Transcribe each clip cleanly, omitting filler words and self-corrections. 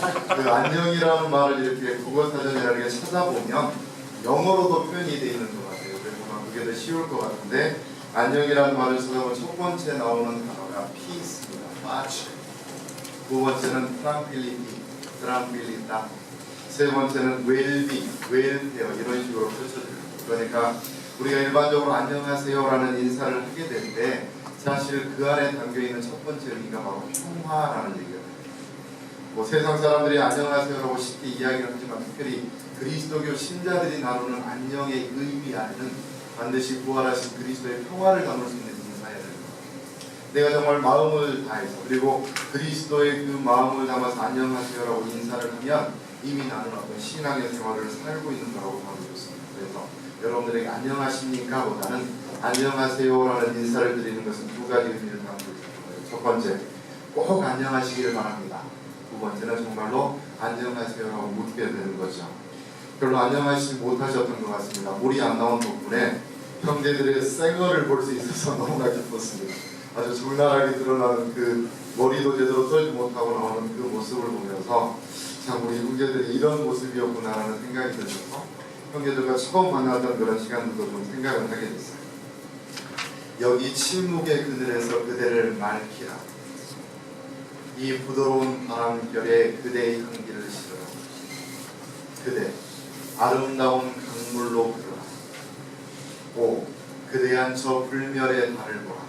그 안녕이라는 말을 이렇게 국어사전에 이렇게 찾아보면 영어로도 표현이 되어 있는 것 같아요. 그래서 그게 더 쉬울 것 같은데, 안녕이라는 말을 찾아보면 첫 번째 나오는 단어가 peace입니다. paz. 두 번째는 tranquilidad. 세 번째는 well-being, welfare 이런 식으로 펼쳐져요. 그러니까 우리가 일반적으로 안녕하세요라는 인사를 하게 될 때 사실 그 안에 담겨있는 첫 번째 의미가 바로 평화라는 얘기예요. 뭐 세상 사람들이 안녕하세요라고 쉽게 이야기를 하지만 특별히 그리스도교 신자들이 나누는 안녕의 의미 안에는 반드시 부활하신 그리스도의 평화를 담을 수 있는 인사여야 되는 거예요. 내가 정말 마음을 다해서 그리고 그리스도의 그 마음을 담아서 안녕하세요라고 인사를 하면 이미 나는 어떤 신앙의 생활을 살고 있는 거라고 봐도 좋습니다. 그래서 여러분들에게 안녕하십니까 보다는 안녕하세요라는 인사를 드리는 것은 두 가지 의미를 담고 있는 거예요. 첫 번째, 꼭 안녕하시기를 바랍니다. 두 번째는 정말로 안녕하세요라고 묻게 되는 거죠. 별로 안녕하시지 못하셨던 것 같습니다. 물이 안 나온 덕분에 형제들의 생얼을 볼 수 있어서 너무나 기뻤습니다. 아주 적나라하게 드러나는 그 머리도 제대로 썰지 못하고 나오는 그 모습을 보면서 참 우리 형제들이 이런 모습이었구나라는 생각이 들면서 형제들과 처음 만났던 그런 시간들도 좀 생각을 하게 됐어요. 여기 침묵의 그늘에서 그대를 맑히라. 이 부드러운 바람결에 그대의 향기를 실어라. 그대 아름다운 강물로 흐르라. 오 그대한 저 불멸의 달을 보라.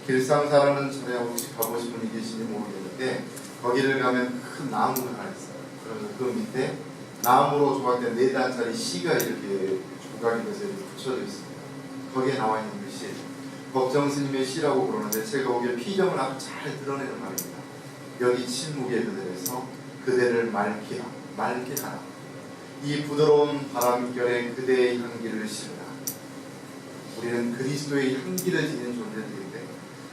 길상사라는 절에 혹시 가보신 분이 계신지 모르겠는데 거기를 가면 큰 나무가 하나 있어요. 그래서 그 밑에 나무로 조각된 4단짜리 시가 이렇게 조각이 돼서 이렇게 붙여져 있습니다. 거기에 나와 있는 글씨 법정 스님의 시라고 그러는데 제가 거기에 피정을 아주 잘 드러내는 말입니다. 여기 침묵의 그늘에서 그대를 맑히라. 맑게 하라. 이 부드러운 바람결에 그대의 향기를 실으라. 우리는 그리스도의 향기를 지닌 존재들인데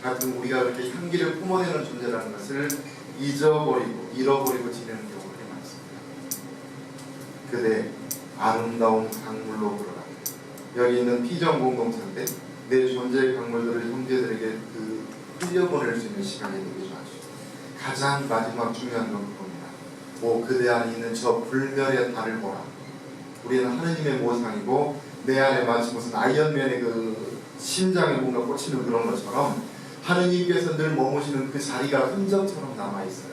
가끔 우리가 그렇게 향기를 뿜어내는 존재라는 것을 잃어버리고 지내는 경우가 많습니다. 그대 아름다운 강물로 흐르라. 여기 있는 피정 공동체인데 내 존재의 강물들을 형제들에게 흘려보낼 수 있는 시간이 되게 좋아요. 가장 마지막 중요한 건 그겁니다. 오 그대 안에 있는 저 불멸의 달을 보라. 우리는 하느님의 모상이고 내 안에 마치 무슨 아이언맨의 그 심장에 뭔가 꽂히는 그런 것처럼 하느님께서 늘 머무시는 그 자리가 흔적처럼 남아있어요.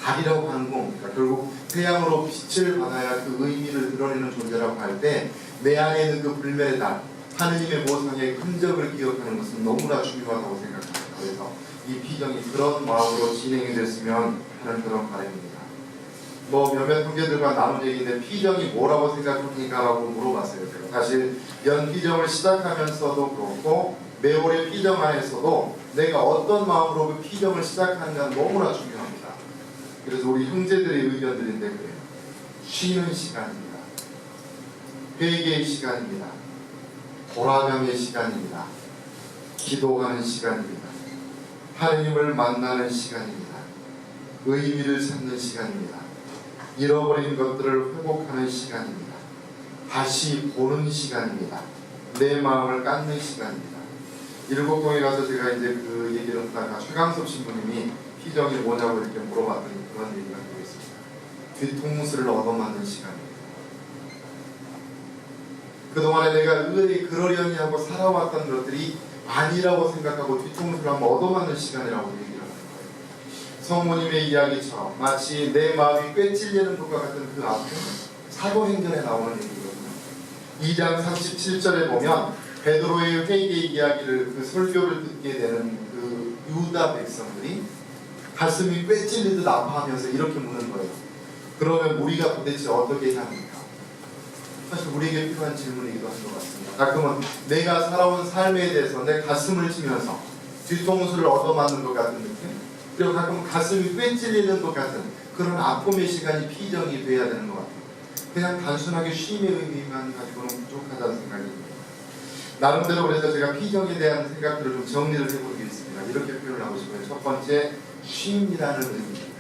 달이라고 하는 겁니까? 결국 태양으로 빛을 받아야 그 의미를 드러내는 존재라고 할 때 내 안에 있는 그 불멸의 달, 하느님의 모상의 흔적을 기억하는 것은 너무나 중요하다고 생각합니다. 그래서 이 피정이 그런 마음으로 진행이 됐으면 하는 그런 바람입니다. 뭐 몇몇 형제들과 나눈 얘기인데 피정이 뭐라고 생각합니까? 라고 물어봤어요. 제가 사실 연피정을 시작하면서도 그렇고 매월의 피정 안에서도 내가 어떤 마음으로 그 피정을 시작하는가는 너무나 중요합니다. 그래서 우리 형제들의 의견들인데 그래요. 쉬는 시간입니다. 회개의 시간입니다. 돌아감의 시간입니다. 기도하는 시간입니다. 하느님을 만나는 시간입니다. 의미를 찾는 시간입니다. 잃어버린 것들을 회복하는 시간입니다. 다시 보는 시간입니다. 내 마음을 깎는 시간입니다. 일곡동에 가서 제가 이제 그 얘기를 하다가 최강섭 신부님이 피정이 뭐냐고 이렇게 물어봤더니 그런 얘기가 되고 있습니다. 뒤통수를 얻어맞는 시간입니다. 그동안에 내가 의리 그러려니 하고 살아왔던 것들이 아니라고 생각하고 뒤통수를 한번 얻어맞는 시간이라고 얘기를 하는 거예요. 성모님의 이야기처럼 마치 내 마음이 꿰찔리는 것과 같은 그 아픔, 사도행전에 나오는 얘기거든요. 2장 37절에 보면 베드로의 회개 이야기를 그 설교를 듣게 되는 그 유다 백성들이 가슴이 꿰찔리듯 아파하면서 이렇게 묻는 거예요. 그러면 우리가 도대체 어떻게 해야 합니까? 사실 우리에게 필요한 질문이기도 한 것 같습니다. 가끔은 내가 살아온 삶에 대해서 내 가슴을 치면서 뒤통수를 얻어맞는 것 같은 느낌, 그리고 가끔 가슴이 꿰찔리는 것 같은 그런 아픔의 시간이 피정이 돼야 되는 것 같아요. 그냥 단순하게 쉼의 의미만 가지고는 부족하다는 생각이 듭니다. 나름대로 그래서 제가 피정에 대한 생각들을 좀 정리를 해보겠습니다. 이렇게 표현을 하고 싶어요. 첫 번째, 쉼이라는 의미입니다.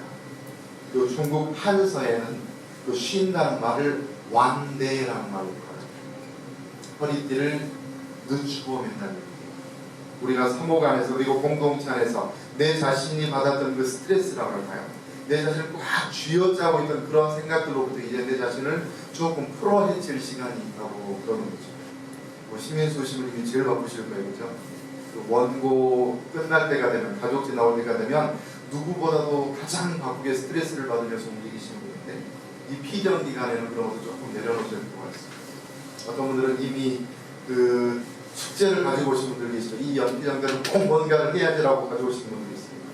그 중국 한서에는 그 쉰다는 말을 완대라는 말로 불러요. 허리띠를 늦추고 맨다는 얘기예요. 우리가 사목 안에서 그리고 공동체 안에서 내 자신이 받았던 그 스트레스라고 할까요? 내 자신을 꽉 쥐어짜고 있던 그런 생각들로부터 이제 내 자신을 조금 풀어헤칠 시간이 있다고 그러는 거죠. 뭐 심인수 신부님이 제일 바쁘실 거예요, 그죠? 그 원고 끝날 때가 되면, 가족지 나올 때가 되면 누구보다도 가장 바쁘게 스트레스를 받으면서 움직이시는 분인데, 이 피정 기간에는 그런 것도 조금 내려놓으셔야 될 것 같습니다. 어떤 분들은 이미 그 숙제를 가지고 오신 분들 계시죠. 이 연피정들은 꼭 뭔가를 해야지라고 가져오신 분들이 있습니다.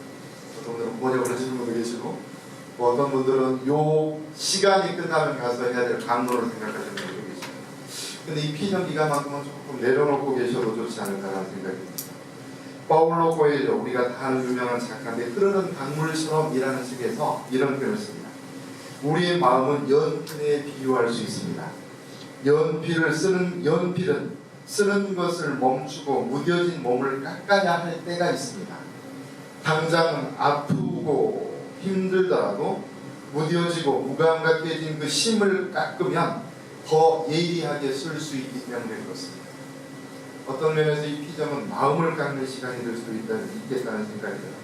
어떤 분들은 번역을 하시는 분도 계시고, 뭐 어떤 분들은 요 시간이 끝나면 가서 해야 될 강론을 생각하시는 분도 계십니다. 근데 이 피정 기간만큼은 조금 내려놓고 계셔도 좋지 않을까라는 생각이 듭니다. 파울로 코엘료, 우리가 다 아는 유명한 작가인데, 흐르는 강물처럼이라는 책에서 이런 표현을 씁니다. 우리의 마음은 연필에 비유할 수 있습니다. 연필은 쓰는 것을 멈추고 무뎌진 몸을 깎아야 할 때가 있습니다. 당장 아프고 힘들더라도 무뎌지고 무감각해진 그 심을 깎으면 더 예리하게 쓸 수 있기 때문에 그렇습니다. 어떤 면에서 이 피정은 마음을 깎는 시간이 될 수도 있겠다는 생각이 들어요.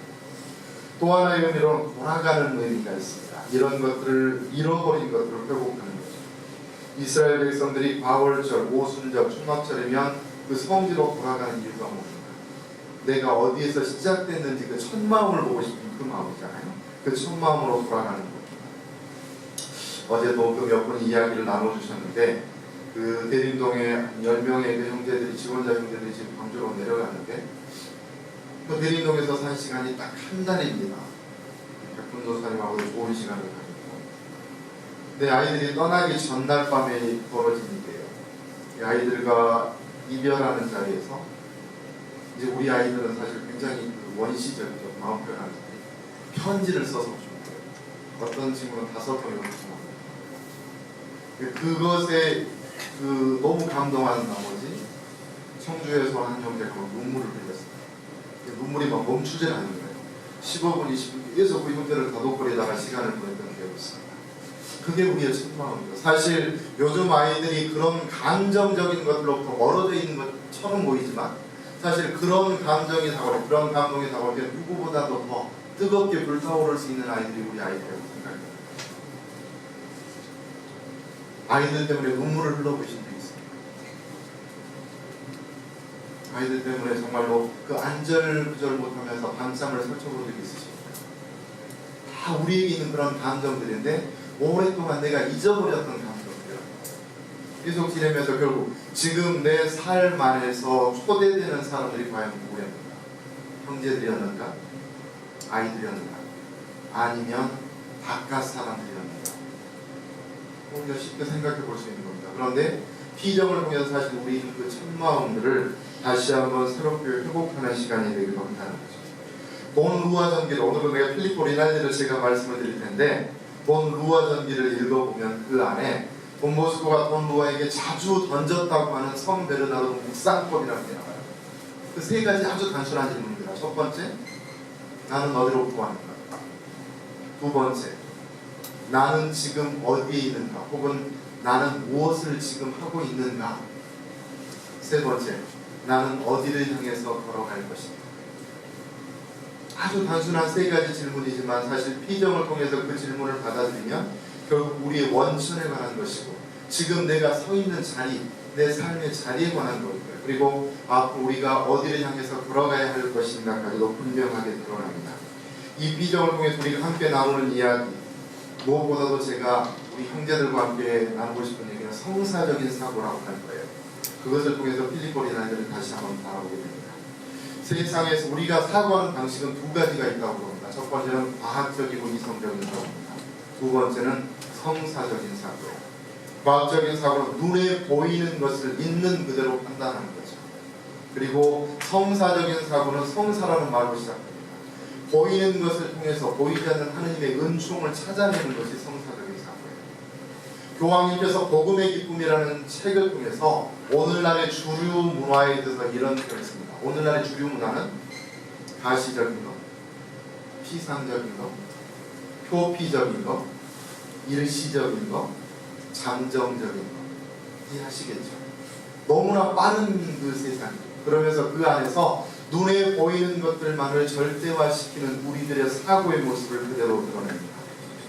또 하나의 의미로는 돌아가는 의미가 있습니다. 이런 것들을, 잃어버린 것들을 회복하는 거죠. 이스라엘 백성들이 과월절, 오순절, 추석절이면 그 성지로 돌아가는 이유가 뭡니까? 내가 어디에서 시작됐는지 그 첫 마음을 보고 싶은 그 마음이잖아요. 그 첫 마음으로 돌아가는 거죠. 어제도 그 몇 분이 이야기를 나눠주셨는데, 그 대림동에 10명의 그 형제들이, 지원자 형제들이 지금 광주로 내려갔는데, 그 대림동에서 산 시간이 딱 한 달입니다. 백분도사님하고 좋은 시간을 가졌고, 근데 아이들이 떠나기 전날 밤에 벌어진 일이에요. 이 아이들과 이별하는 자리에서 이제 우리 아이들은 사실 굉장히 그 원시적이죠. 마음 표현하는 자리. 편지를 써서 준 거예요. 어떤 친구는 5통을 줬습니다. 그것에 그 너무 감동한 나머지 청주에서 한 형제가 눈물을 흘렸어요. 눈물이 막 멈추질 않는 거예요. 15분, 20분 계속 그 형제를 다독거리다가 시간을 보냈던 기억이 있습니다. 그게 우리의 첫 마음이에요. 사실 요즘 아이들이 그런 감정적인 것들로부터 멀어져 있는 것처럼 보이지만, 사실 그런 감정이 다가올, 그런 감동이 다가올 때 누구보다도 더 뜨겁게 불타오를 수 있는 아이들이 우리 아이들이라고 생각합니다. 아이들 때문에 눈물을 흘러보신 적 있습니다. 아이들 때문에 정말로 그 안절부절 못하면서 밤잠을 설쳐본 적이 있으십니까? 다 우리에게 있는 그런 감정들인데, 오랫동안 내가 잊어버렸던 감정들 계속 지내면서 결국 지금 내 삶 안에서 초대되는 사람들이 과연 누구였는가? 형제들이었는가? 아이들이었는가? 아니면 바깥 사람들이었는가? 우리가 쉽게 생각해 볼 수 있는 겁니다. 그런데 피정을 통해서 사실 우리는 그 첫마음들을 다시 한번 새롭게 회복하는 시간이 되기도 한다는 거죠. 본 루아 전기를, 오늘은 내가 필리포 리날디를 제가 말씀을 드릴 텐데, 본 루아 전기를 읽어보면 그 안에 돈 보스코가 돈 루아에게 자주 던졌다고 하는 성 베르나르도 묵상법이라는 게 나와요. 그 3가지 아주 단순한 질문입니다. 첫 번째, 나는 어디로 구하는가? 두 번째, 나는 지금 어디에 있는가? 혹은 나는 무엇을 지금 하고 있는가? 세 번째, 나는 어디를 향해서 걸어갈 것인가? 아주 단순한 3가지 질문이지만 사실 피정을 통해서 그 질문을 받아들이면 결국 우리의 원천에 관한 것이고, 지금 내가 서 있는 자리, 내 삶의 자리에 관한 것이고요. 그리고 앞으로 우리가 어디를 향해서 걸어가야 할 것인가까지도 분명하게 드러납니다. 이 피정을 통해서 우리가 함께 나누는 이야기, 무엇보다도 제가 우리 형제들과 함께 나누고 싶은 얘기는 성사적인 사고라고 할 거예요. 그것을 통해서 필리포 리날디를 다시 한번 바라보게 됩니다. 세상에서 우리가 사고하는 방식은 2가지가 있다고 합니다. 첫 번째는 과학적이고 이성적인 사고입니다. 두 번째는 성사적인 사고예요. 과학적인 사고는 눈에 보이는 것을 있는 그대로 판단하는 거죠. 그리고 성사적인 사고는 성사라는 말로 시작합니다. 보이는 것을 통해서 보이지 않는 하느님의 은총을 찾아내는 것이 성사적인 사고예요. 교황님께서 복음의 기쁨이라는 책을 통해서 오늘날의 주류 문화에 대해서 이런 표현을 했습니다. 오늘날의 주류 문화는 가시적인 것, 피상적인 것, 표피적인 것, 일시적인 것, 잠정적인 것. 이해하시겠죠? 너무나 빠른 그 세상. 그러면서 그 안에서 눈에 보이는 것들만을 절대화시키는 우리들의 사고의 모습을 그대로 드러냅니다.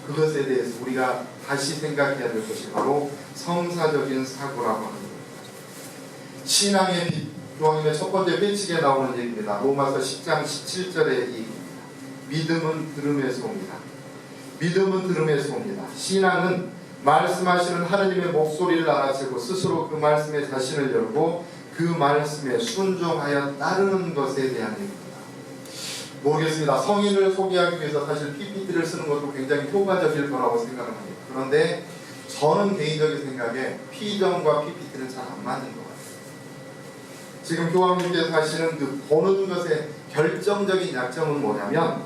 그것에 대해서 우리가 다시 생각해야 될 것이 바로 성사적인 사고라고 하는 겁니다. 신앙의 빛, 요한의 첫 번째 빼치기에 나오는 얘기입니다. 로마서 10장 17절의 얘기입니다. 믿음은 들음에서 옵니다. 믿음은 들음에서 옵니다. 신앙은 말씀하시는 하느님의 목소리를 알아채고 스스로 그 말씀에 자신을 열고 그 말씀에 순종하여 따르는 것에 대한 얘기입니다. 모르겠습니다. 성인을 소개하기 위해서 사실 PPT를 쓰는 것도 굉장히 효과적일 거라고 생각을 합니다. 그런데 저는 개인적인 생각에 P정과 PPT는 잘 안 맞는 것 같아요. 지금 교황님께서 하시는 그 보는 것의 결정적인 약점은 뭐냐면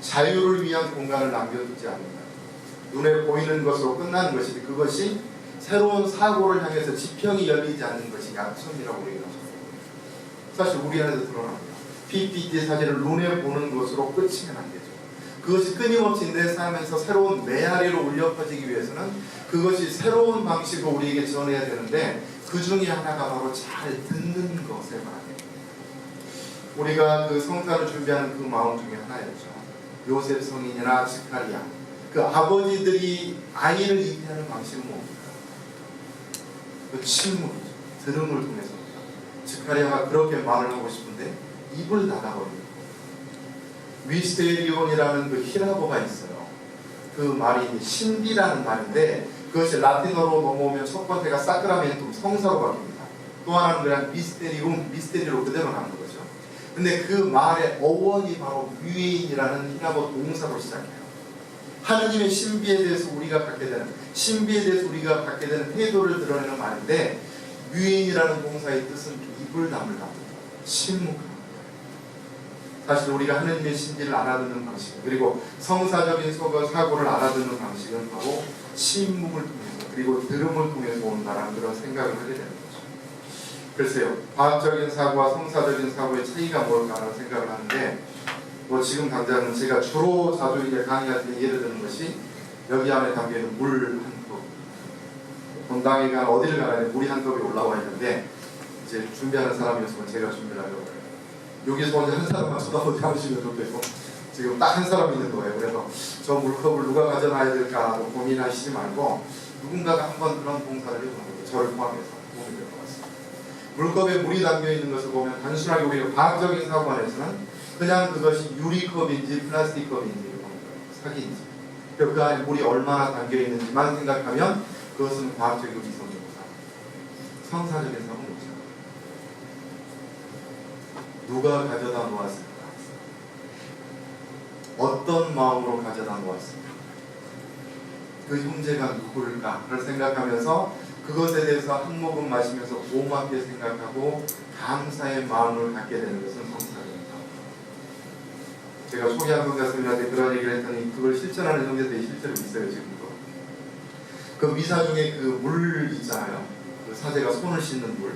자유를 위한 공간을 남겨두지 않는다. 눈에 보이는 것으로 끝나는 것이지 그것이 새로운 사고를 향해서 지평이 열리지 않는 것이 약점이라고 얘기하셨어요. 사실 우리 안에서 드러납니다. PPT 사진을 눈에 보는 것으로 끝이면 안 되죠. 그것이 끊임없이 내 삶에서 새로운 메아리로 울려 퍼지기 위해서는 그것이 새로운 방식으로 우리에게 전해야 되는데 그 중에 하나가 바로 잘 듣는 것에 말합니다. 우리가 그 성탄을 준비하는 그 마음 중에 하나였죠. 요셉 성인이나 스가랴 그 아버지들이 아이를 입히는 방식은 뭡니까? 그 침묵이죠. 들음을 통해서입니다. 스가랴가 그렇게 말을 하고 싶은데 입을 닫아버립니다. 미스테리온이라는 그 히라보가 있어요. 그 말이 신비라는 말인데 그것이 라틴어로 넘어오면 첫 번째가 사크라멘툼 성사로 바뀝니다. 또 하나는 그냥 미스테리로 그대로 나는 거죠. 근데 그 말의 어원이 바로 뮤인이라는 히라보 동사로 시작해요. 하느님의 신비에 대해서 우리가 갖게 되는 태도를 드러내는 말인데 뮤인이라는 동사의 뜻은 입을 다물다, 침묵합니다. 사실 우리가 하느님의 신비를 알아듣는 방식 그리고 성사적인 사고를 알아듣는 방식은 바로 침묵을 통해서 그리고 들음을 통해서 온다라는 그런 생각을 하게 되는 거죠. 글쎄요, 과학적인 사고와 성사적인 사고의 차이가 뭘까라는 생각을 하는데 지금 당장은 제가 주로 자주 이제 강의할 때 예를 드는 것이 여기 안에 담겨있는 물 한 컵, 본당에 가 어디를 가나 물이 한 컵이 올라와 있는데 이제 준비하는 사람이었으면 제가 준비를 하려고 해요. 여기서 먼저 한 사람만 쳐다보지 않으시면 좋겠고 지금 딱 한 사람 있는 거예요. 그래서 저 물컵을 누가 가져놔야 될까 고민하시지 말고 누군가가 한번 그런 봉사를 해보는 거예요. 저를 포함해서 도움이 될 것 같습니다. 물컵에 물이 담겨있는 것을 보면 단순하게 우리가 과학적인 사고 안에서는 그냥 그것이 유리컵인지 플라스틱 컵인지 사기인지 그 안에 물이 얼마나 담겨있는지만 생각하면 그것은 과학적이고 이성적인 사고, 성사적인 사고는 뭐죠? 누가 가져다 놓았을까? 어떤 마음으로 가져다 놓았을까? 그 형제가 누구일까를 생각하면서 그것에 대해서 한 모금 마시면서 고맙게 생각하고 감사의 마음을 갖게 되는 것은 성사적인 사고. 제가 소개한 성자님한테 그런 얘기를 했더니 그걸 실천하는 형제들이 실제로 있어요. 지금도. 그 미사 중에 그 물 있잖아요. 그 사제가 손을 씻는 물.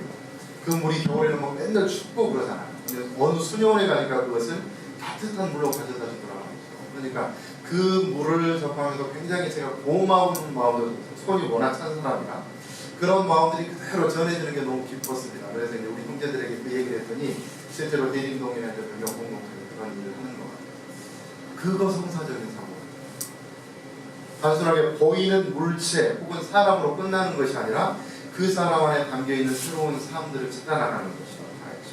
그 물이 겨울에는 뭐 맨날 춥고 그러잖아요. 근데 어느 수녀원에 가니까 그것을 따뜻한 물로 가져다 주더라고요. 그러니까 그 물을 접하면서 굉장히 제가 고마운 마음으로 손이 워낙 찬 사람이라 그런 마음들이 그대로 전해지는 게 너무 기뻤습니다. 그래서 이제 우리 형제들에게 그 얘기를 했더니 실제로 대림동이나 병영 공동체에 그런 일을 하는 것 같아요. 그거 성사적인 사고. 단순하게 보이는 물체 혹은 사람으로 끝나는 것이 아니라 그 사람 안에 담겨있는 새로운 삶들을 찾아나가는 것이라고 봐야죠.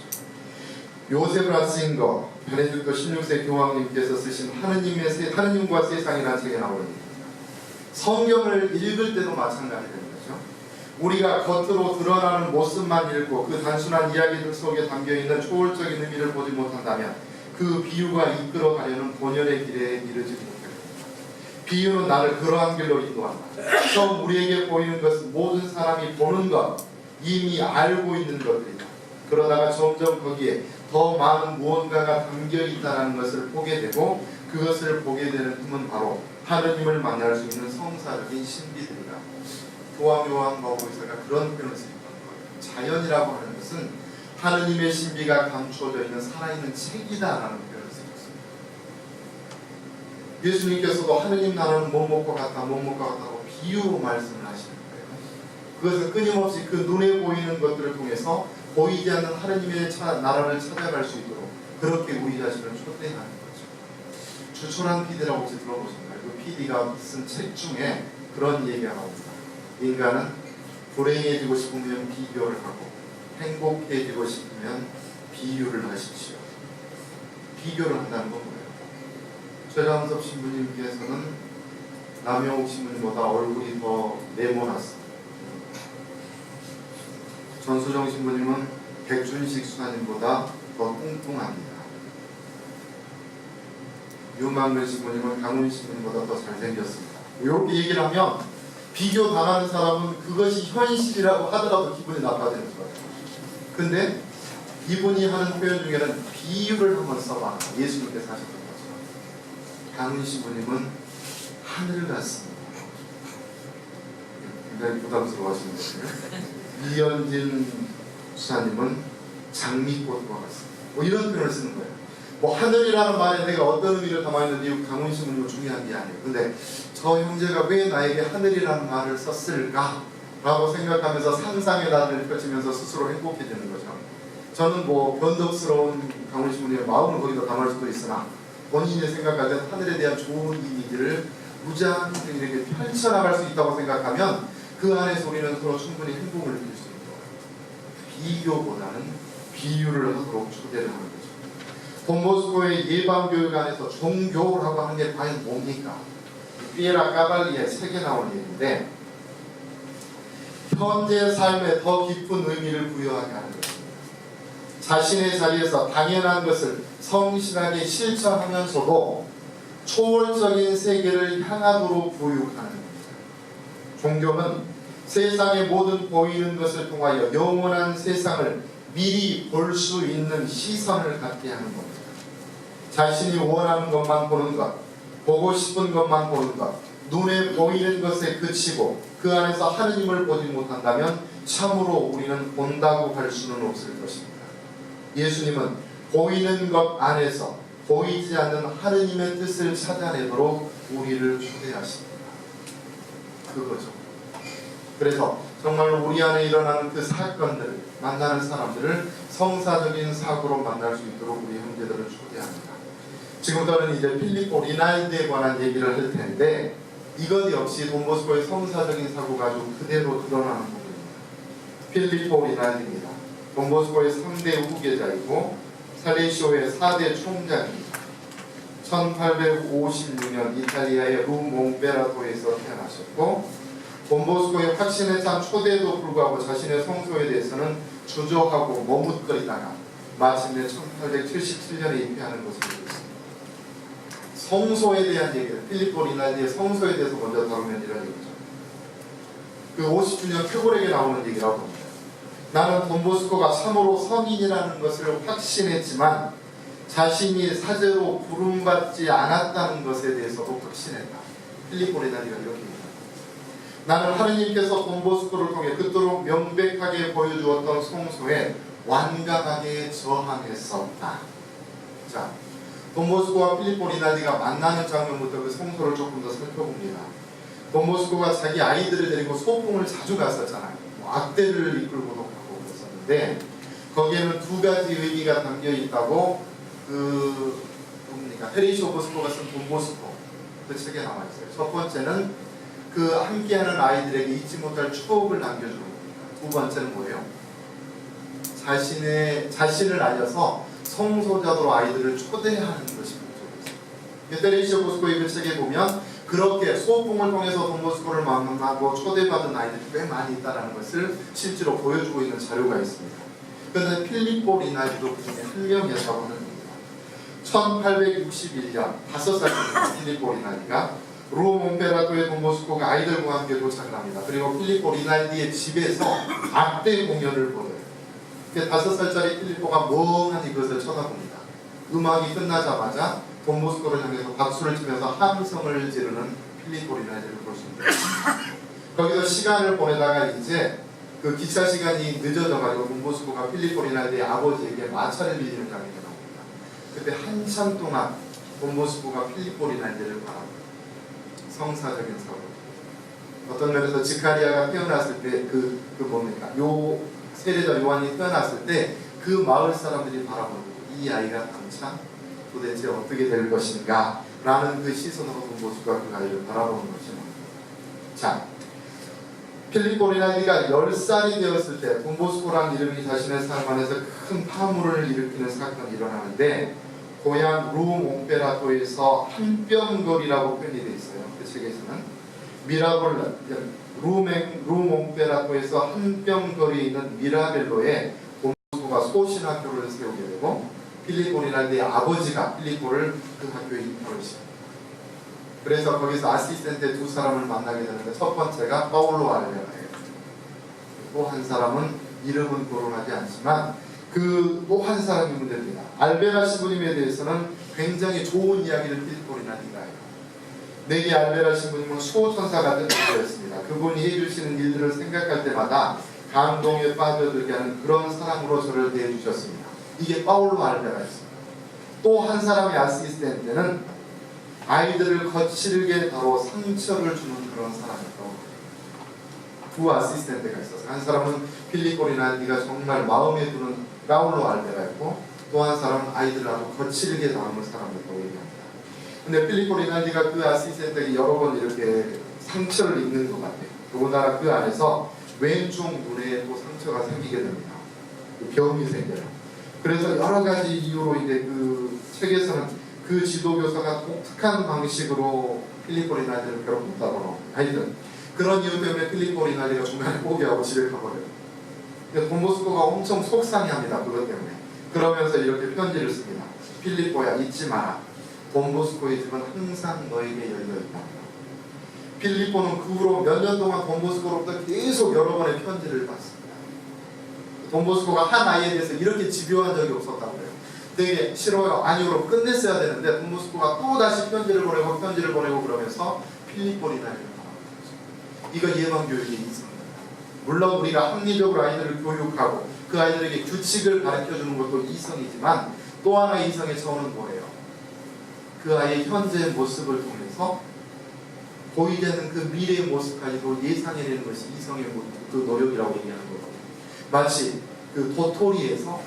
요셉 라싱거 베네딕토 16세 교황님께서 쓰신 하느님과 세상이라는 책에 나오는 얘기입니다. 성경을 읽을 때도 마찬가지 되는 거죠. 우리가 겉으로 드러나는 모습만 읽고 그 단순한 이야기들 속에 담겨있는 초월적인 의미를 보지 못한다면 그 비유가 이끌어가려는 본연의 길에 이르지 못합니다. 비유는 나를 그러한 길로 인도한다. 처음 우리에게 보이는 것은 모든 사람이 보는 것, 이미 알고 있는 것들이다. 그러다가 점점 거기에 더 많은 무언가가 담겨있다는 것을 보게 되고 그것을 보게 되는 힘은 바로 하느님을 만날 수 있는 성사적인 신비들이다. 교황 마오보이사가 그런 표현을 쓰는 거예요. 자연이라고 하는 것은 하느님의 신비가 감추어져 있는 살아있는 책이다라는 표현을 쓰셨습니다. 예수님께서도 하느님 나라는 뭐뭇과 같다 뭐뭇과 같다고 비유로 말씀을 하시는 거예요. 그것은 끊임없이 그 눈에 보이는 것들을 통해서 보이지 않는 하느님의 나라를 찾아갈 수 있도록 그렇게 우리 자신을 초대하는 거죠. 주철한 PD라고 혹시 들어보셨나요? 그 PD가 쓴 책 중에 그런 얘기가 나옵니다. 인간은 불행해지고 싶으면 비교를 하고 행복해지고 싶으면 비유를 하십시오. 비교를 한다는 건 뭐예요? 최장섭 신부님께서는 남영욱 신부님보다 얼굴이 더 네모났습니다. 전수정 신부님은 백준식 수사님보다 더 뚱뚱합니다. 유만근 신부님은 강훈 신부님보다 더 잘생겼습니다. 이렇게 얘기를 하면 비교 당하는 사람은 그것이 현실이라고 하더라도 기분이 나빠지는 거예요. 근데 이분이 하는 표현 중에는 비유를 한번 써봐. 예수님께서 하셨던 거죠. 강훈 신부님은 하늘 같습니다. 굉장히 부담스러워 하시는 거예요. 이현진 수사님은 장미꽃과 같습니다. 뭐 이런 표현을 쓰는 거예요. 뭐 하늘이라는 말에 내가 어떤 의미를 담아있는지 강훈 신부님은 중요한 게 아니에요. 근데 저 형제가 왜 나에게 하늘이라는 말을 썼을까? 라고 생각하면서 상상의 나를 펼치면서 스스로 행복해지는 거죠. 저는 뭐 변덕스러운 강훈 신부님의 마음을 거기다 담을 수도 있으나 본인이 생각할 때 하늘에 대한 좋은 이미지를 무장하게 이렇게 펼쳐나갈 수 있다고 생각하면 그 안에서 우리는 서로 충분히 행복을 느낄 수 있는 거예요. 비교보다는 비유를 하도록 초대를 하는 거죠. 돈보스코의 예방교육 안에서 종교라고 하는 게 과연 뭡니까? 피에라 까발리의 책에 나온 얘기인데 현재 삶에 더 깊은 의미를 부여하게 하는 것입니다. 자신의 자리에서 당연한 것을 성실하게 실천하면서도 초월적인 세계를 향하도록 교육하는 겁니다. 종교는 세상의 모든 보이는 것을 통하여 영원한 세상을 미리 볼 수 있는 시선을 갖게 하는 겁니다. 자신이 원하는 것만 보는 것, 보고 싶은 것만 보는 것, 눈에 보이는 것에 그치고 그 안에서 하느님을 보지 못한다면 참으로 우리는 본다고 할 수는 없을 것입니다. 예수님은 보이는 것 안에서 보이지 않는 하느님의 뜻을 찾아내도록 우리를 초대하십니다. 그거죠. 그래서 정말 우리 안에 일어나는 그 사건들을 만나는 사람들을 성사적인 사고로 만날 수 있도록 우리 형제들을 초대합니다. 지금부터는 이제 필리포 리날드에 관한 얘기를 할 텐데 이것 역시 돈보스코의 성사적인 사고가 아주 그대로 드러나는 부분입니다. 필리포 리날드입니다. 돈보스코의 3대 후계자이고 살레시오의 4대 총장입니다. 1856년 이탈리아의 루몽베라토에서 태어나셨고 돈보스코의 확신에 찬 초대에도 불구하고 자신의 성소에 대해서는 주저하고 머뭇거리다가 마침내 1877년에 입회하는 것을 보겠습니다. 성소에 대한 얘기를 필리포 리날디의 성소에 대해서 먼저 다루면 이런 얘기죠. 그 50주년 표고렉에 나오는 얘기라고 합니다. 나는 돈보스코가 참으로 성인이라는 것을 확신했지만 자신이 사제로 부름받지 않았다는 것에 대해서도 확신했다. 필리포 리날디가 이렇게 얘기합니다. 나는 하느님께서 돈보스코를 통해 그토록 명백하게 보여주었던 성소에 완강하게 저항했었다. 자, 돈보스코와 필리포 리날디가 만나는 장면부터 그 성소를 조금 더 살펴봅니다. 돈보스코가 자기 아이들을 데리고 소풍을 자주 갔었잖아요. 악대를 이끌고도 가고 그랬었는데 거기에는 두 가지 의미가 담겨 있다고 헤리쇼 보스코가 쓴 돈보스코 그 책에 나와 있어요. 첫 번째는 그 함께하는 아이들에게 잊지 못할 추억을 남겨주는 겁니다. 두 번째는 뭐예요? 자신을 알려서 성소자도로 아이들을 초대하는 것이 목적이었어요. 헤리쇼 보스코의 그 책에 보면 그렇게 소풍을 통해서 돈보스코를 만나고 초대받은 아이들이 꽤 많이 있다는 것을 실제로 보여주고 있는 자료가 있습니다. 그런데 필리포 리날디도 그 중에 한 명이었다고 하는 겁니다. 1861년 5살짜리 필리포 리날디가 루몽베라토의 돈보스코가 아이들과 함께 도착을 합니다. 그리고 필리포 리날디의 집에서 악대 공연을 보여요. 5살짜리 필리포가 멍하니 그것을 쳐다봅니다. 음악이 끝나자마자 돈보스코를 향해서 박수를 치면서 함성을 지르는 필리포 리날디를 볼 수 있습니다. 거기서 시간을 보내다가 이제 그 기차 시간이 늦어져가지고 돈보스코가 필리포 리날디의 아버지에게 마차를 빌리는 장면이 나옵니다. 그때 한참 동안 돈보스코가 필리포 리날디를 바라봅니다. 성사적인 사고. 어떤 면에서 지카리아가 태어났을 때 요 세례자 요한이 태어났을 때 그 마을 사람들이 바라보는 이 아이가 당장 도대체 어떻게 될 것인가 라는 그 시선으로 돈보스코가 그 아이를 바라보는 것입니다. 자, 필리포 리날디가 10살이 되었을 때 돈보스코라는 이름이 자신의 삶 안에서 큰 파문을 일으키는 사건이 일어나는데 고향 루몽페라토에서 한뼘거리라고 표현이 되어 있어요. 그 책에서는 미라볼 루몽페라토에서 한뼘거리에 있는 미라벨로에 돈보스코가 소신학교를 세우게 되고 필리포 리날디의 아버지가 필리포를 그 학교에 입학을 시킵니다. 그래서 거기서 아시스텐트 두 사람을 만나게 되는데 첫 번째가 파울로 알베라예요. 또 한 사람은 이름은 거론하지 않지만 그 또 한 사람이 문제입니다. 알베라 신부님에 대해서는 굉장히 좋은 이야기를 필리포 리날디가 해요. 내게 알베라 신부님은 수호천사 같은 분이었습니다. 그분이 해주시는 일들을 생각할 때마다 감동에 빠져들게 하는 그런 사람으로 저를 대해주셨습니다. 이게 파울로 알베라였습니다. 또 한 사람의 아시스텐트는 아이들을 거칠게 다뤄 상처를 주는 그런 사람이었고 두 아시스텐트가 있어서 한 사람은 필리포 리날디가 정말 마음에 두는 파울로 알베라였고 또 한 사람은 아이들을 아주 거칠게 다루는 사람이었다고 얘기합니다. 근데 필리포 리날디가 그 아시스텐트에게 여러 번 이렇게 상처를 입는 것 같아요. 더군다나 그 안에서 왼쪽 눈에 또 상처가 생기게 됩니다. 병이 생겨요. 그래서 여러 가지 이유로 이제 그 책에서는 그 지도교사가 독특한 방식으로 필리포 리날디를 괴롭혔다고 하여튼 그런 이유 때문에 필리포 리날디가 중간에 포기하고 집에 가버려요. 근데 돈보스코가 엄청 속상해합니다. 그것 때문에. 그러면서 이렇게 편지를 씁니다. 필리포야 잊지 마라. 돈보스코의 집은 항상 너에게 열려있다. 필리포는 그 후로 몇 년 동안 돈보스코로부터 계속 여러 번의 편지를 받습니다. 돈보스코가 한 아이에 대해서 이렇게 집요한 적이 없었다고 해요. 되게 싫어요. 아니요. 끝냈어야 되는데 돈보스코가 또 다시 편지를 보내고 그러면서 필리포 리날디를 바라보는 거죠. 이거 예방교육의 이성입니다. 물론 우리가 합리적으로 아이들을 교육하고 그 아이들에게 규칙을 가르쳐주는 것도 이성이지만 또 하나의 이성의 차원은 뭐예요? 그 아이의 현재의 모습을 통해서 보이지 않는 그 미래의 모습까지도 예상해내는 것이 이성의 그 노력이라고 얘기하는 거거든요. 마치 그 도토리에서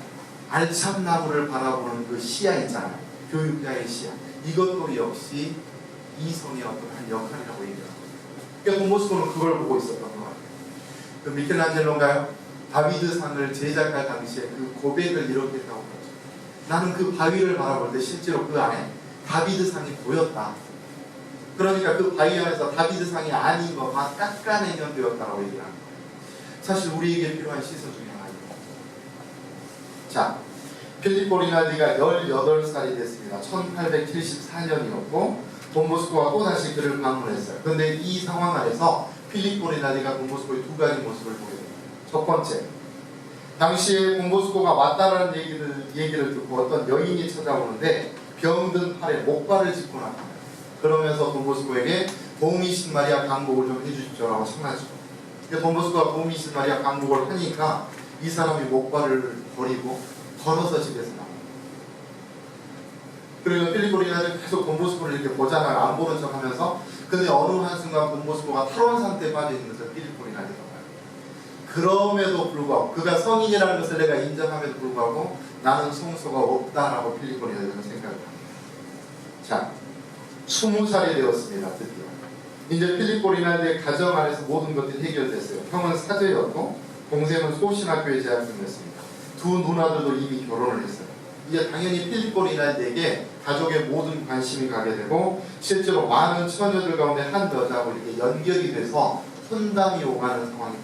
알참나무를 바라보는 그 시야 있잖아요. 교육자의 시야. 이것도 역시 이성의 어떤 한 역할이라고 얘기합니다. 그러니까 돈보스코는 그걸 보고 있었던 것 같아요. 그 미켈란젤로인가요? 다비드상을 제작할 당시에 그 고백을 이렇게 했다고 하죠. 나는 그 바위를 바라볼 때 실제로 그 안에 다비드상이 보였다. 그러니까 그 바위 안에서 다비드상이 아닌 것만 깎아내면 되었다고 얘기하는 거예요. 사실 우리에게 필요한 시선 중에 하나입니다. 자, 필리포 리날디가 18살이 됐습니다. 1874년이었고 돈보스코가 또다시 그를 방문했어요. 그런데 이 상황 안에서 필리포 리날디가 돈보스코의 두 가지 모습을 보게 됩니다. 첫 번째, 당시에 돈보스코가 왔다라는 얘기를 듣고 어떤 여인이 찾아오는데 병든 팔에 목발을 짚고 나타나요. 그러면서 돈보스코에게 도우미신 마리아 강복을 좀 해주십시오라고 청하죠. 근데 돈보스코가 도우미신 마리아 강복을 하니까 이 사람이 목발을 버리고 걸어서 집에서 나옵니다. 그리고 필리포 리날디가 계속 돈보스코를 이렇게 보잖아요. 안 보는 척 하면서. 근데 어느 한순간 돈보스코가 탈원 상태에 빠져있는 것을 필리포 리날디가 봐요. 그럼에도 불구하고 그가 성인이라는 것을 내가 인정함에도 불구하고 나는 성소가 없다라고 필리포 리날디는 생각을 합니다. 자, 20살이 되었습니다. 드디어. 이제 필리포 리날디의 가정 안에서 모든 것들이 해결됐어요. 형은 사제였고 동생은 소신학교에 재학 중이었습니다. 두 누나들도 이미 결혼을 했어요. 이제 당연히 필리포 리날디에게 가족의 모든 관심이 가게 되고 실제로 많은 처녀들 가운데 한 여자하고 이렇게 연결이 돼서 혼담이 오가는 상황이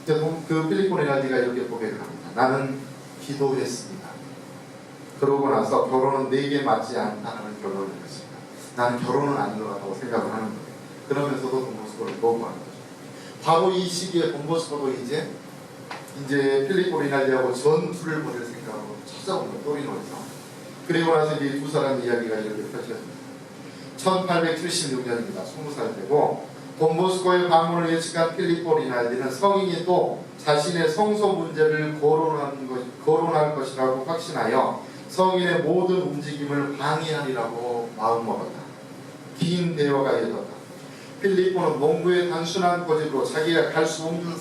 벌어집니다. 그 필리포 리날디가 이렇게 고백을 합니다. 나는 기도했습니다. 그러고 나서 결혼은 내게 맞지 않다는 결론을 했습니다. 나는 결혼은 아닌 것 같다고 생각을 하는 거예요. 그러면서도 돈보스코를 거부하는 거죠. 바로 이 시기에 돈보스코도 이제 필리포 리날디하고 전투를 벌일 생각으로 찾아온 거예요. 토리노에서. 그리고 나서 이 두 사람 이야기가 이렇게 펼쳐집니다. 1876년입니다. 20살 되고 돈보스코의 방문을 예측한 필리포 리날디는 성인이 또 자신의 성소 문제를 거론할 것이라고 확신하여 성인의 모든 움직임을 방해하리라고 마음먹었다. 긴 대화가 이어졌다. 필리포는 농부의 단순한 고집으로 자기가 갈 수 없는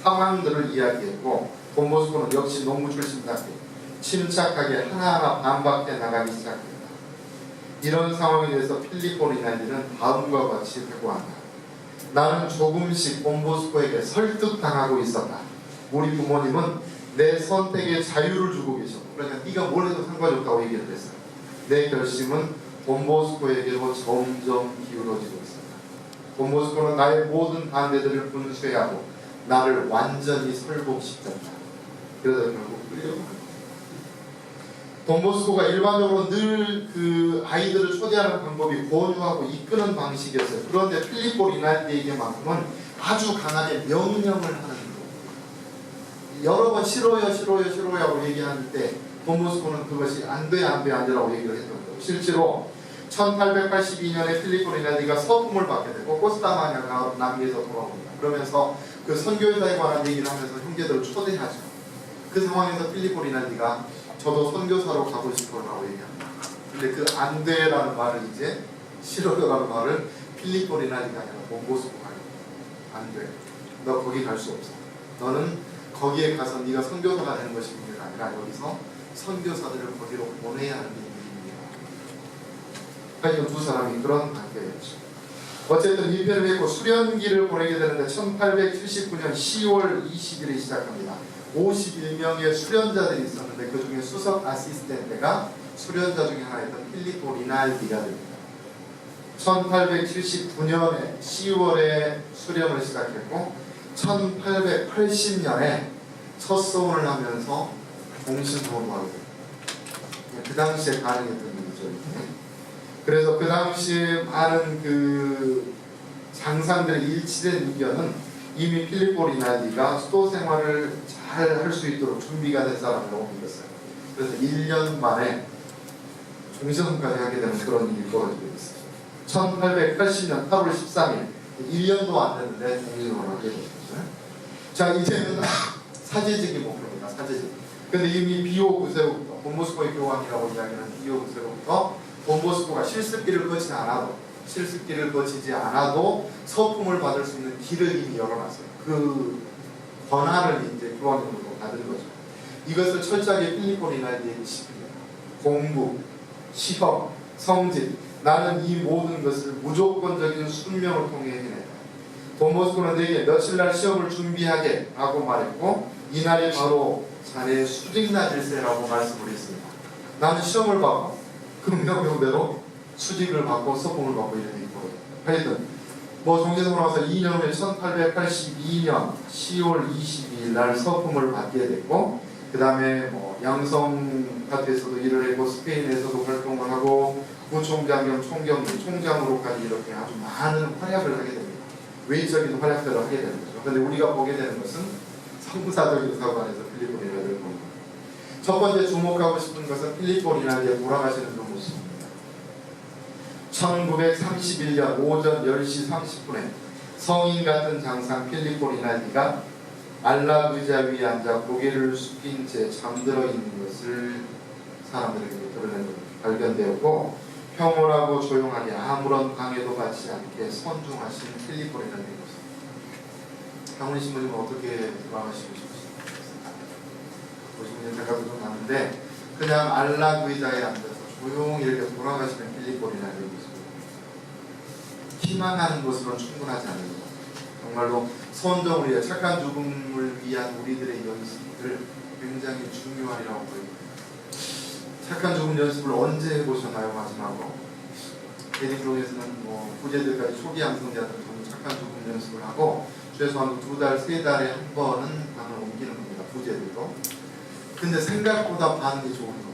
상황들을 이야기했고 돈보스코는 역시 농부 출신답게 침착하게 하나하나 반박해 나가기 시작했다. 이런 상황에 대해서 필리포 리날디는 다음과 같이 회고한다. 나는 조금씩 돈보스코에게 설득당하고 있었다. 우리 부모님은 내 선택에 자유를 주고 계셨고, 그러니까 네가 뭘 해도 상관이 없다고 얘기를 했어요. 내 결심은 돈보스코에게로 점점 기울어지고 있었다. 돈보스코는 나의 모든 반대들을 분쇄하고 나를 완전히 설복시켰다. 그러다 결국 끌려가는 돈보스코가 일반적으로 늘 그 아이들을 초대하는 방법이 권유하고 이끄는 방식이었어요. 그런데 필리포 리날디에게만큼은 아주 강하게 명령을 하는 거예요. 여러 번 싫어요, 싫어요, 싫어요 하고 얘기하는 때 돈보스코는 그것이 안 돼, 안 돼, 안 되라고 얘기를 했던 거예요. 실제로 1882년에 필리포 리날디가 서품을 받게 되고 코스타마냐 남미에서 돌아옵니다. 그러면서 그 선교사에 관한 얘기를 하면서 형제들을 초대하죠. 그 상황에서 필리포 리날디가 저도 선교사로 가고 싶어라고 얘기합니다. 근데 그 안 돼라는 말을 이제 싫어요라는 말을 필리포 리날디가 아니라 돈보스코가 해요. 안 돼. 너 거기 갈 수 없어. 너는 거기에 가서 네가 선교사가 되는 것이 문제가 아니라 여기서 선교사들을 거기로 보내야 하는 게 문제입니다. 하여튼 두 사람이 그런 관계였죠. 어쨌든 일편을 했고 수련기를 보내게 되는데 1879년 10월 20일에 시작합니다. 51명의 수련자들이 있었는데 그 중에 수석 아시스텐트가 수련자 중에 하나였던 필리포 리날디가 됩니다. 1879년에 10월에 수련을 시작했고 1880년에 첫 서원을 하면서 공신도를 하게 됩니다. 그 당시에 가능했던 일이죠. 그래서 그 당시에 많은 그 장상들의 일치된 의견은 이미 필리포 리날디가 수도 생활을 잘 할 수 있도록 준비가 된 사람이라고 믿었어요. 그래서 1년 만에 종신선까지 하게 되는 그런 일이 벌어지게 됐어요. 1880년 8월 13일 1년도 안 됐는데 종신선을 하게 됐어요. 자, 이제는 사제직이 목표입니다. 사제직. 근데 이미 비오 9세로부터 돈보스코의 교황이라고 이야기하는 비오 9세로부터 돈보스코가 실습기를 거치지 않아도 서품을 받을 수 있는 길을 이미 열어놨어요. 그 권한을 이제 교황으로 받은 거죠. 이것을 철저하게 필리포 리날디에게 시킵니다. 공부, 시험, 성질, 나는 이 모든 것을 무조건적인 순명을 통해 해냈다. 돈보스코는 내게 며칠날 시험을 준비하게 라고 말했고 이날이 바로 자네의 수직날일세라고 말씀을 했습니다. 나는 시험을 받고 그 명령대로 수직을 받고 서품을 받고 이렇게 있거든요. 하여튼 종신선을 와서 2년 후에 1882년 10월 22일 날 서품을 받게 됐고 그 다음에 양성 파트에서도 일을 했고 스페인에서도 활동을 하고 부총장 겸 총장으로까지 이렇게 아주 많은 활약을 하게 됩니다. 외적인 활약들을 하게 되는 거죠. 그런데 우리가 보게 되는 것은 성사적인 사관에서 필리포 리날디를 봅니다. 첫 번째 주목하고 싶은 것은 필리포 리날디의 돌아가시는 그 모습입니다. 1931년 오전 10시 30분에 성인 같은 장상 필리포 리날디가 안락 의자 위에 앉아 고개를 숙인 채 잠들어 있는 것을 사람들에게 발견되었고 평온하고 조용하게 아무런 방해도 받지 않게 선중하신 필리포 리날디입니다. 강훈 신부님은 어떻게 돌아가시고 싶으십니까? 보시면 생각도 좀 나는데 그냥 안락 의자에 앉아서 조용히 이렇게 돌아가시는 필리포 리날디의 모습. 희망하는 것으로는 충분하지 않은 것. 정말로 선정우리의 착한 죽음을 위한 우리들의 연습들 굉장히 중요하리라고 보입니다. 착한 죽음 연습을 언제 해보셨나요? 마지막으로 대리동에서는 부재들까지 초기 양성자들은 착한 죽음 연습을 하고 최소한 2달, 3달에 한 번은 방을 옮기는 겁니다. 부재들도. 근데 생각보다 반응이 좋은 겁니다.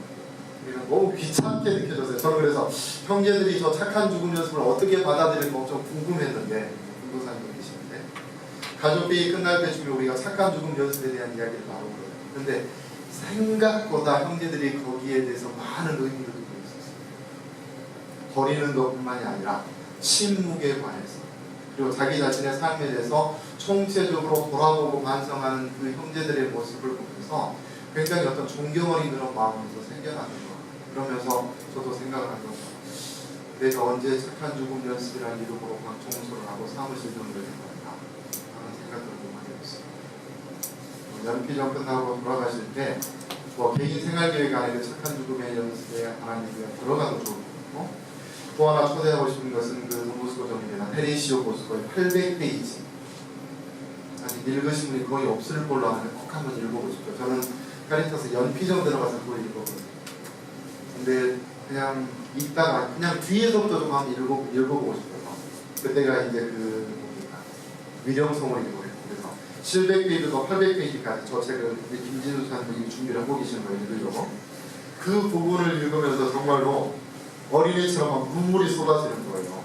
너무 귀찮게 느껴졌어요. 저는 그래서 형제들이 저 착한 죽음 연습을 어떻게 받아들일까 엄청 궁금했는데 공도사님이 계시는데 가족회의 끝날 때쯤에 우리가 착한 죽음 연습에 대한 이야기를 나누거든요. 근데 생각보다 형제들이 거기에 대해서 많은 의미를 두고 있었어요. 버리는 것뿐만이 아니라 침묵에 관해서 그리고 자기 자신의 삶에 대해서 총체적으로 돌아보고 반성하는 그 형제들의 모습을 보면서 굉장히 어떤 존경어린 그런 마음이 생겨나는 거. 그러면서 저도 생각을 한 거죠. 내가 언제 착한 죽음 연습이라는 이름으로 방청소를 하고 사무실 정리를 했는가 하는 생각을 좀 하게 됐어요. 연피전 끝나고 돌아가실 때 개인 생활 계획 안에 착한 죽음의 연습에 하나님이 들어가도 좋을 것 같고 또 하나 초대하고 싶은 것은 그 돈보스코 정리되나 페리시오 보스코의 800페이지. 아직 읽으신 분이 거의 없을 걸로 아는데 꼭 한번 읽어보고 싶어요. 저는 카리타스 연피정 들어가서 그걸 읽어보거든요. 근데 그냥 읽다가 그냥 뒤에서부터 좀 한번 읽어보고 싶어서 그때가 이제 그 뭡니까 위령성을 읽어요. 그래서 700페이지부터 800페이지까지 저 책을 김진우 사님이 준비를 하고 계시는 거예요. 읽으려고. 그 부분을 읽으면서 정말로 어린이처럼 막 눈물이 쏟아지는 거예요.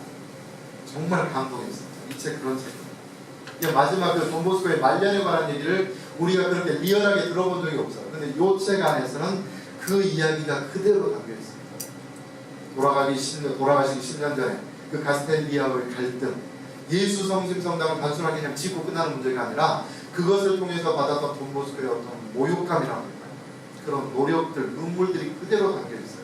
정말 감동했어요. 이 책 그런 책이에요. 마지막 그 돈보스코의 말년에 관한 얘기를 우리가 그렇게 리얼하게 들어본 적이 없어요. 근데 이 책 안에서는 그 이야기가 그대로 담겨 있습니다. 돌아가시기 10년 전에 그 가스텔리아의 갈등, 예수 성심 성당은 단순하게 그냥 짓고 끝나는 문제가 아니라 그것을 통해서 받았던 돈보스코의 어떤 모욕감이라고 할까요? 그런 노력들, 눈물들이 그대로 담겨 있어요.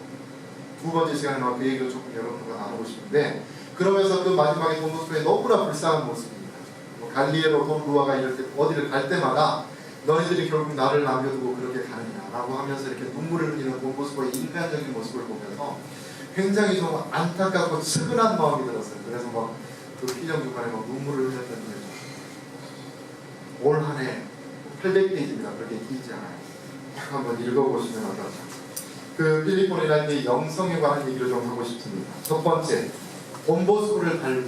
두 번째 시간에 그 얘기를 조금 여러분과 나누고 싶은데, 그러면서 그 마지막에 돈보스코의 너무나 불쌍한 모습입니다. 갈리에로 돈 루아가 이렇게 어디를 갈 때마다 너희들이 결국 나를 남겨두고 그렇게 가느냐라고 하면서 이렇게 눈물을 흘리는 돈보스코의 인간적인 모습을 보면서 굉장히 좀 안타깝고 측은한 마음이 들었어요. 그래서 막 그 피정 중간에 막 눈물을 흘렸던 거죠. 올 한 해 800페이지입니다. 그렇게 길지 않아요. 한번 읽어보시면 어떨까. 그 필리포니라는 영성에 관한 얘기를 좀 하고 싶습니다. 첫 번째, 돈보스코를 닮은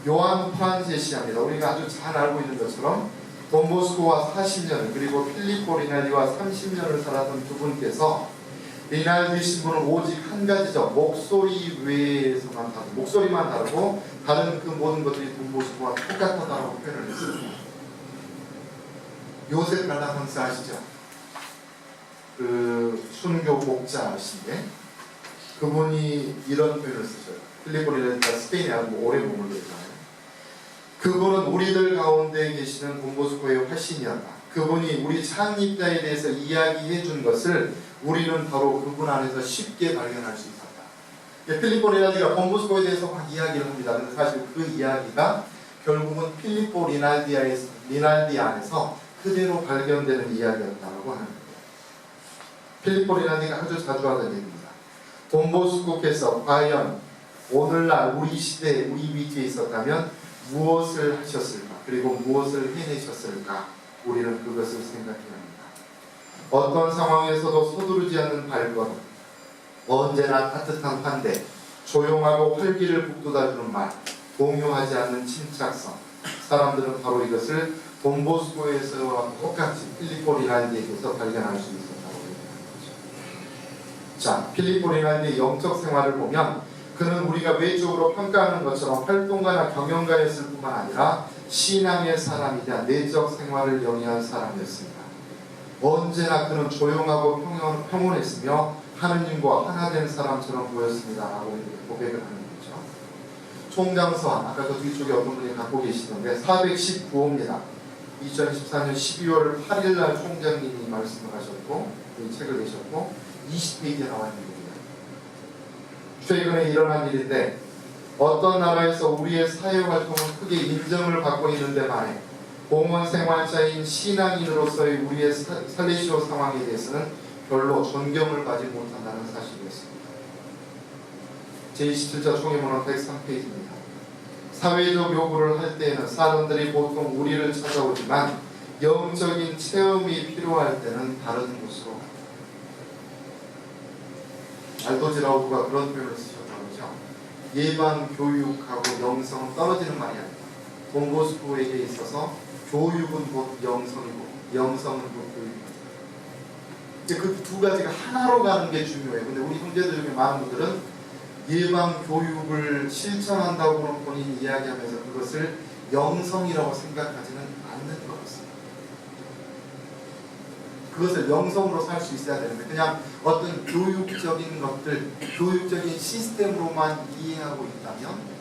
요한 프란체시아입니다. 우리가 아주 잘 알고 있는 것처럼 돈보스코와 40년 그리고 필리포 리날디와 30년을 살았던 두 분께서 리날디 신부는 오직 한 가지죠. 목소리 외에서만 다르고, 목소리만 다르고 다른 그 모든 것들이 돈보스코와 똑같다라고 표현을 했습니다. 요셉 갈라상스 아시죠? 그 순교 목자신데 그분이 이런 표현을 쓰셔요. 필리포 리날디가 스페인에 아주 오래 머물러 있잖아요. 그분은 우리들 가운데 계시는 돈보스코의 화신이었다. 그분이 우리 창립자에 대해서 이야기해 준 것을 우리는 바로 그분 안에서 쉽게 발견할 수 있었다. 필리포 리날디가 돈보스코에 대해서 막 이야기를 합니다. 근데 사실 그 이야기가 결국은 필리포 리날디 안에서 그대로 발견되는 이야기였다고 하는 거예요. 필리포 리날디가 아주 자주 하던 얘기입니다. 돈보스코께서 과연 오늘날 우리 시대에 우리 위치에 있었다면 무엇을 하셨을까? 그리고 무엇을 해내셨을까? 우리는 그것을 생각해야 합니다. 어떤 상황에서도 서두르지 않는 발걸음, 언제나 따뜻한 환대, 조용하고 활기를 북돋아주는 말, 동요하지 않는 침착성. 사람들은 바로 이것을 돈보스코에서와 똑같이 필리포 리날디에게서 발견할 수 있었다고 얘기하는 거죠. 자, 필리포 리날디의 영적 생활을 보면 그는 우리가 외적으로 평가하는 것처럼 활동가나 경영가였을 뿐만 아니라 신앙의 사람이자 내적 생활을 영위한 사람이었습니다. 언제나 그는 조용하고 평온했으며 하느님과 하나 된 사람처럼 보였습니다. 라고 고백을 하는 거죠. 총장서한, 아까 그 뒤쪽에 어떤 분이 갖고 계시는데 419호입니다. 2014년 12월 8일 날 총장님이 말씀을 하셨고 이 책을 내셨고 20페이지에 나와 있는 겁니다. 최근에 일어난 일인데 어떤 나라에서 우리의 사회활동은 크게 인정을 받고 있는데 반해 공원생활자인 신앙인으로서의 우리의 살레시오 상황에 대해서는 별로 존경을 받지 못한다는 사실이었습니다. 제27자 총회문헌 103페이지입니다. 사회적 요구를 할 때에는 사람들이 보통 우리를 찾아오지만 영적인 체험이 필요할 때는 다른 곳으로. 알도지라우가 그런 표현을 쓰셨다고 그러죠. 예방 교육하고 영성은 떨어지는 말이 아니다. 돈보스코에게 있어서 교육은 곧 영성이고 영성은 곧 교육이다. 그 두 가지가 하나로 가는 게 중요해요. 근데 우리 형제들 중에 많은 분들은 예방 교육을 실천한다고 본인이 이야기하면서 그것을 영성이라고 생각하지는 않는 것 같습니다. 그것을 영성으로 살 수 있어야 되는데 그냥 어떤 교육적인 것들, 교육적인 시스템으로만 이해하고 있다면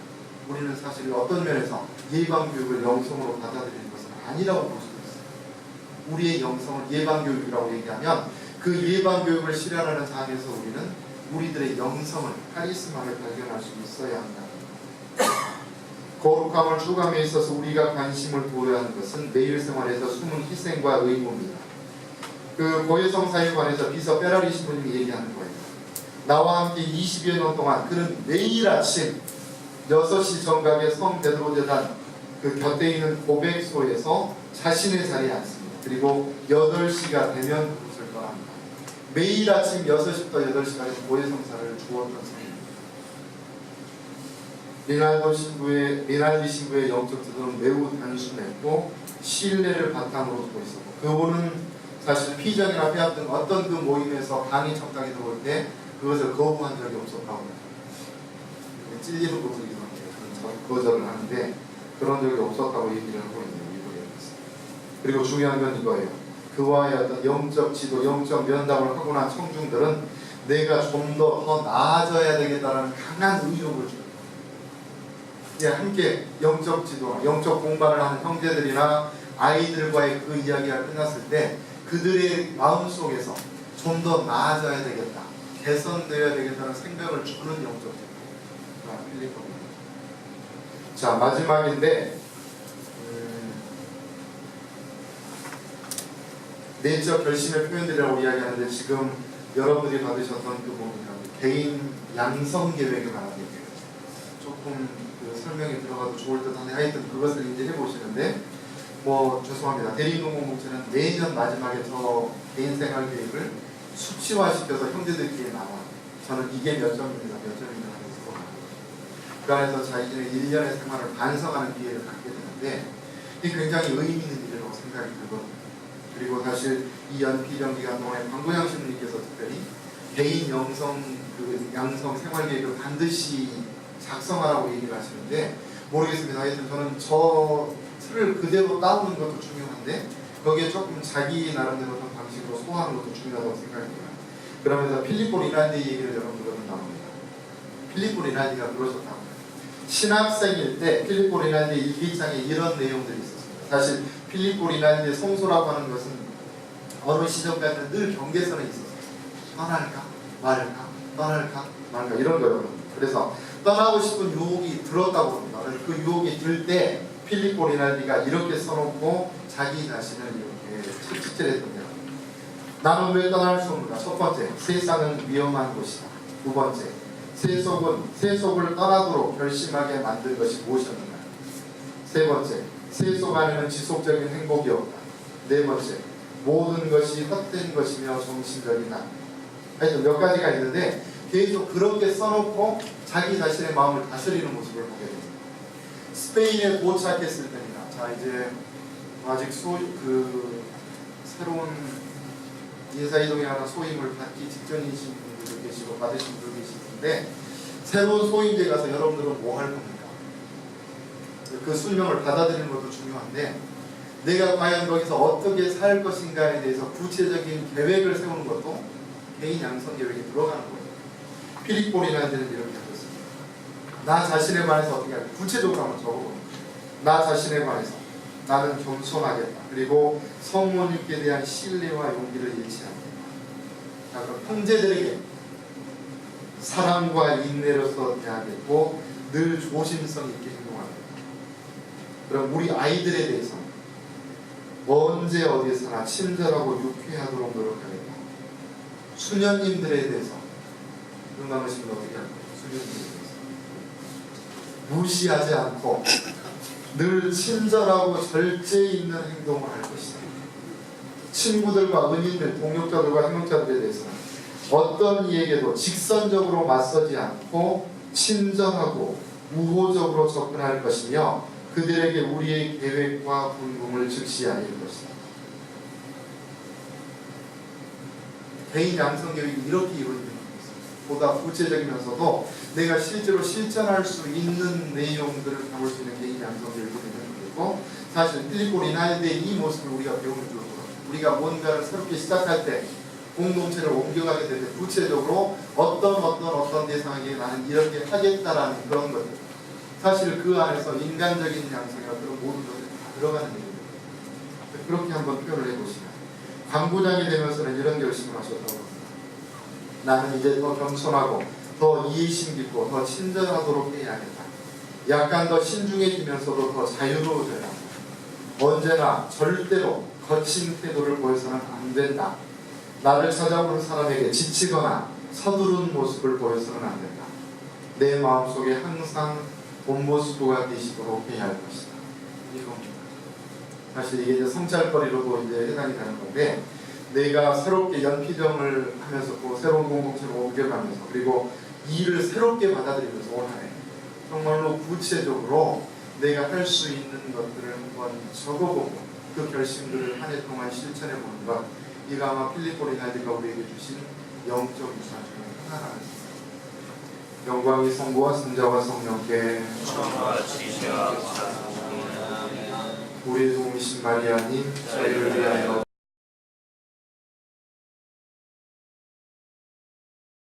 우리는 사실 어떤 면에서 예방교육을 영성으로 받아들이는 것은 아니라고 볼 수 있어요. 우리의 영성을 예방교육이라고 얘기하면 그 예방교육을 실현하는 장에서 우리는 우리들의 영성을 카리스마를 발견할 수 있어야 한다. 거룩함을 추구함에 있어서 우리가 관심을 두어야 하는 것은 매일 생활에서 숨은 희생과 의무입니다. 그 고해성 사에 관해서 비서 페라리 신부님이 얘기하는 거예요. 나와 함께 20여 년 동안 그는 매일 아침 6시 정각에 성 베드로제단 그 곁에 있는 고백소에서 자신의 자리에 앉습니다. 그리고 8시가 되면 그곳을 떠납니다. 매일 아침 6시부터 8시까지 고해성사를 주었던 성입니다. 리날디 신부의 영적 태도는 매우 단순했고 신뢰를 바탕으로 두고 있었고, 그분은 사실 피정이나 회합 등 어떤 그 모임에서 강의 청탁이 들어올 때 그것을 거부한 적이 없었다고 합니다. 찔리는 것들이기도 한데 거절을 하는데 그런 적이 없었다고 얘기를 하고 있네요. 그리고 중요한 건 이거예요. 그와의 어떤 영적 지도, 영적 면담을 하고 난 청중들은 내가 좀 더 나아져야 되겠다는 강한 의욕을 줘요. 함께 영적 지도, 영적 공부를 하는 형제들이나 아이들과의 그 이야기가 끝났을 때 그들의 마음속에서 좀 더 나아져야 되겠다, 개선되어야 되겠다는 생각을 주는 영적 지도가 필리포입니다. 자, 마지막인데 내적 결심의 표현들이라고 이야기하는데, 지금 여러분들이 받으셨던 그 뭡니까? 개인 양성 계획을 말하는 얘기예요. 조금 그 설명이 들어가도 좋을 듯 한데 하여튼 그것을 이제 해보시는데, 죄송합니다. 대리인공공 목회는 매년 마지막에 저 개인 생활 계획을 수치화시켜서 형제들끼리 나와요. 저는 이게 몇 점입니다, 몇 점입니다 하면서 그 안에서 자기의 1년의 생활을 반성하는 기회를 갖게 되는데, 이게 굉장히 의미 있는 일이라고 생각이 들거든요. 그리고 사실 이 연피정 기간 동안에 광고양 신부님께서 특별히 개인 양성 생활 계획을 반드시 작성하라고 얘기를 하시는데, 모르겠습니다. 하여튼 저는 저 틀을 그대로 따오는 것도 중요한데 거기에 조금 자기 나름대로 어떤 방식으로 소화하는 것도 중요하다고 생각합니다. 그러면서 필리포 리날디 얘기를 여러분들은 나옵니다. 필리포 리날디가 그러셨다고. 신학생일 때 필리포 리날디 일기장에 이런 내용들이 있었습니다. 사실 필리포 리날디의 성소라고 하는 것은 어느 시점까지는 늘 경계선에 있었어요. 떠날까 말할까, 떠날까 말까, 이런 거예요. 그래서 떠나고 싶은 유혹이 들었다고 합니다. 그 유혹이 들 때 필리포 리날디가 이렇게 써놓고 자기 자신을 이렇게 채찍질했던 거예요. 나는 왜 떠날 수 없는가? 첫 번째, 세상은 위험한 곳이다. 두 번째, 세속을 떠나도록 결심하게 만든 것이 무엇이었는가? 세 번째, 세속 안에는 지속적인 행복이 없다. 네 번째, 모든 것이 헛된 것이며 정신적이다. 하여튼 몇 가지가 있는데 계속 그렇게 써놓고 자기 자신의 마음을 다스리는 모습을 보게 됩니다. 스페인에 도착했을 때입니다. 자, 이제 아직 새로운 예사이동에 하는 소임을 받기 직전이신 분들도 계시고 받으신 분들도 계시는데, 새로운 소임지에 가서 여러분들은 뭐 할 겁니까? 그 순명을 받아들이는 것도 중요한데, 내가 과연 거기서 어떻게 살 것인가에 대해서 구체적인 계획을 세우는 것도 개인 양성 계획에 들어가는 거예요. 필리포 리날디는 이렇게 하셨습니다. 나 자신에 관해서 어떻게 할까? 구체적으로 한번 적어봅니다. 나 자신에 관해서 나는 겸손하겠다. 그리고 성모님께 대한 신뢰와 용기를 잃지 않겠다. 그럼 형제들에게 사랑과 인내로서 대하겠고 늘 조심성 있게 행동하겠다. 그럼 우리 아이들에 대해서 언제 어디서나 친절하고 유쾌하도록 노력하겠다. 수녀님들에 대해서 눈 감으시면 어떻게 할까요? 수녀님들에 대해서 무시하지 않고 늘 친절하고 절제 있는 행동을 할 것이다. 친구들과 은인들, 동역자들과 협력자들에 대해서는 어떤 이에게도 직선적으로 맞서지 않고 친절하고 우호적으로 접근할 것이며 그들에게 우리의 계획과 궁금을 즉시 알릴 것이다. 개인 양성 계획이 이렇게 이루어지는 것입니다. 보다 구체적이면서도 내가 실제로 실천할 수 있는 내용들을 담을 수 있는 개인 양성 계획이 되는 거고, 사실 필리포 리날디의 이 모습을 우리가 배우는 거죠. 우리가 뭔가를 새롭게 시작할 때, 공동체를 옮겨가게 될 때 구체적으로 어떤 대상에게 나는 이렇게 하겠다라는 그런 것들, 사실 그 안에서 인간적인 양성이나 그런 모든 것들이 다 들어가는 얘기입니다. 그렇게 한번 표현을 해보시면, 광부장이 되면서는 이런 결심을 하셨다고 합니다. 나는 이제 더 겸손하고 더 이해심 깊고 더 친절하도록 해야겠다. 약간 더 신중해지면서도 더 자유로워져야 한다. 언제나 절대로 거친 태도를 보여서는 안 된다. 나를 찾아오는 사람에게 지치거나 서두른 모습을 보여서는 안 된다. 내 마음속에 항상 본모습과 계시도록 해야 할 것이다. 이겁니다. 사실 이게 이제 성찰거리로도 이제 해당이 되는 건데, 내가 새롭게 연피정을 하면서 또 새로운 공동체로 옮겨가면서 그리고 일을 새롭게 받아들이면서 올 한 해 정말로 구체적으로 내가 할 수 있는 것들을 한번 적어보고 그 결심들을 한 해 동안 실천해 보는 것, 이가 아마 필리포 리날디가 우리에게 주신 영적 유산 중에 하나라는 생각. 영광이 성부와 성자와 성령께 우리의 도우미신 마리아님 저희를 위하여